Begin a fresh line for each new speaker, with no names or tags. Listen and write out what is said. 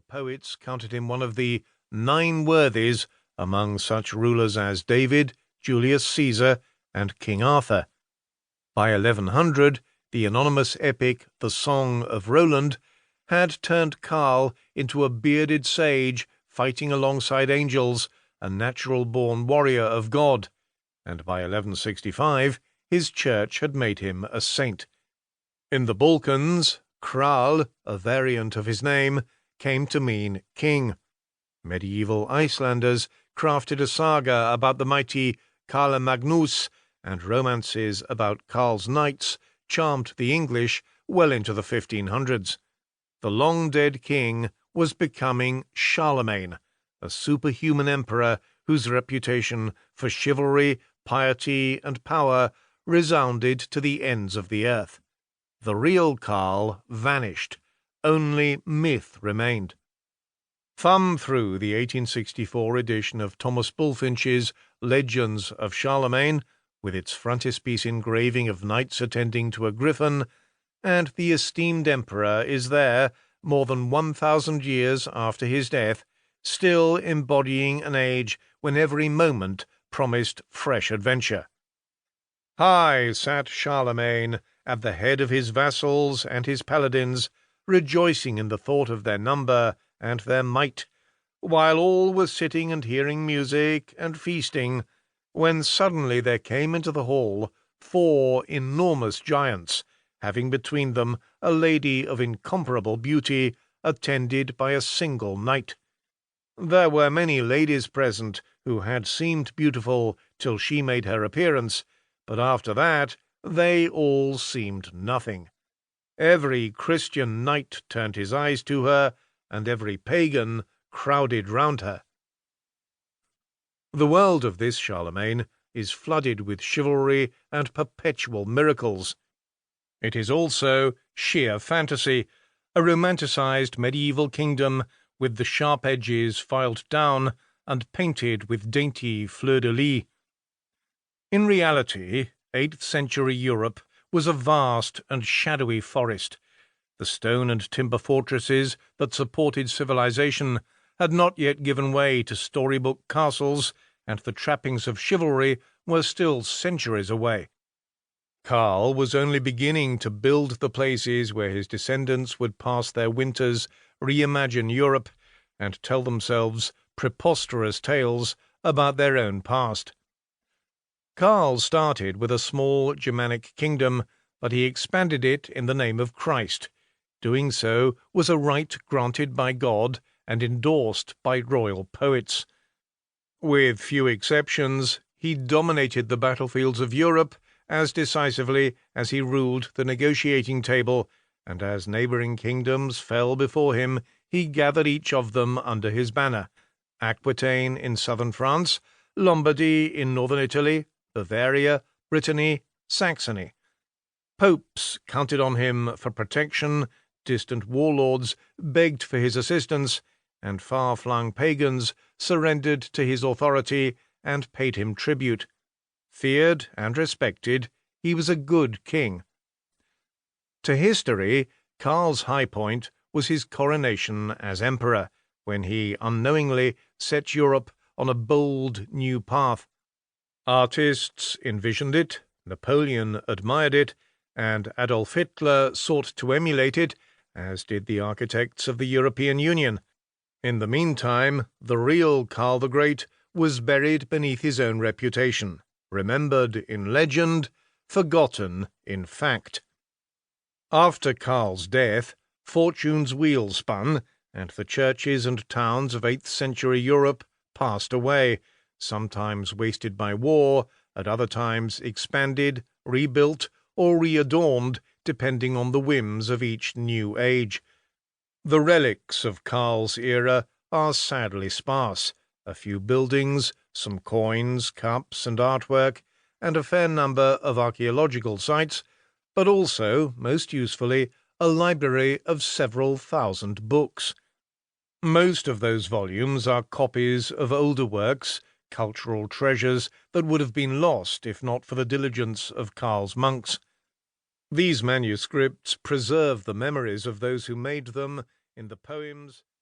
poets counted him one of the 9 worthies among such rulers as David, Julius Caesar, and King Arthur. By 1100, the anonymous epic The Song of Roland had turned Karl into a bearded sage fighting alongside angels, a natural-born warrior of God, and by 1165 his church had made him a saint. In the Balkans, Karl, a variant of his name, came to mean king. Medieval Icelanders crafted a saga about the mighty Karl-a, and romances about Karl's knights charmed the English well into the 1500s. The long-dead king was becoming Charlemagne, a superhuman emperor whose reputation for chivalry, piety, and power resounded to the ends of the earth. The real Karl vanished. Only myth remained. Thumb through the 1864 edition of Thomas Bulfinch's Legends of Charlemagne, with its frontispiece engraving of knights attending to a griffin, and the esteemed emperor is there, more than 1,000 years after his death, still embodying an age when every moment promised fresh adventure. High sat Charlemagne at the head of his vassals and his paladins, rejoicing in the thought of their number and their might, while all were sitting and hearing music and feasting, when suddenly there came into the hall 4 enormous giants, having between them a lady of incomparable beauty, attended by a single knight. There were many ladies present who had seemed beautiful till she made her appearance, but after that they all seemed nothing. Every Christian knight turned his eyes to her, and every pagan crowded round her. The world of this Charlemagne is flooded with chivalry and perpetual miracles. It is also sheer fantasy, a romanticized medieval kingdom with the sharp edges filed down and painted with dainty fleur-de-lis. In reality, 8th century Europe was a vast and shadowy forest. The stone and timber fortresses that supported civilization had not yet given way to storybook castles, and the trappings of chivalry were still centuries away. Karl was only beginning to build the places where his descendants would pass their winters, reimagine Europe, and tell themselves preposterous tales about their own past. Karl started with a small Germanic kingdom, but he expanded it in the name of Christ. Doing so was a right granted by God and endorsed by royal poets. With few exceptions, he dominated the battlefields of Europe as decisively as he ruled the negotiating table, and as neighbouring kingdoms fell before him, he gathered each of them under his banner: Aquitaine in southern France, Lombardy in northern Italy, Bavaria, Brittany, Saxony. Popes counted on him for protection, distant warlords begged for his assistance, and far-flung pagans surrendered to his authority and paid him tribute. Feared and respected, he was a good king. To history, Karl's high point was his coronation as emperor, when he unknowingly set Europe on a bold new path. Artists envisioned it, Napoleon admired it, and Adolf Hitler sought to emulate it, as did the architects of the European Union. In the meantime, the real Karl the Great was buried beneath his own reputation, remembered in legend, forgotten in fact. After Karl's death, fortune's wheel spun, and the churches and towns of 8th century Europe passed away, sometimes wasted by war, at other times expanded, rebuilt, or readorned, depending on the whims of each new age. The relics of Karl's era are sadly sparse: a few buildings, some coins, cups, and artwork, and a fair number of archaeological sites, but also, most usefully, a library of several thousand books. Most of those volumes are copies of older works, cultural treasures that would have been lost if not for the diligence of Karl's monks. These manuscripts preserve the memories of those who made them in the poems,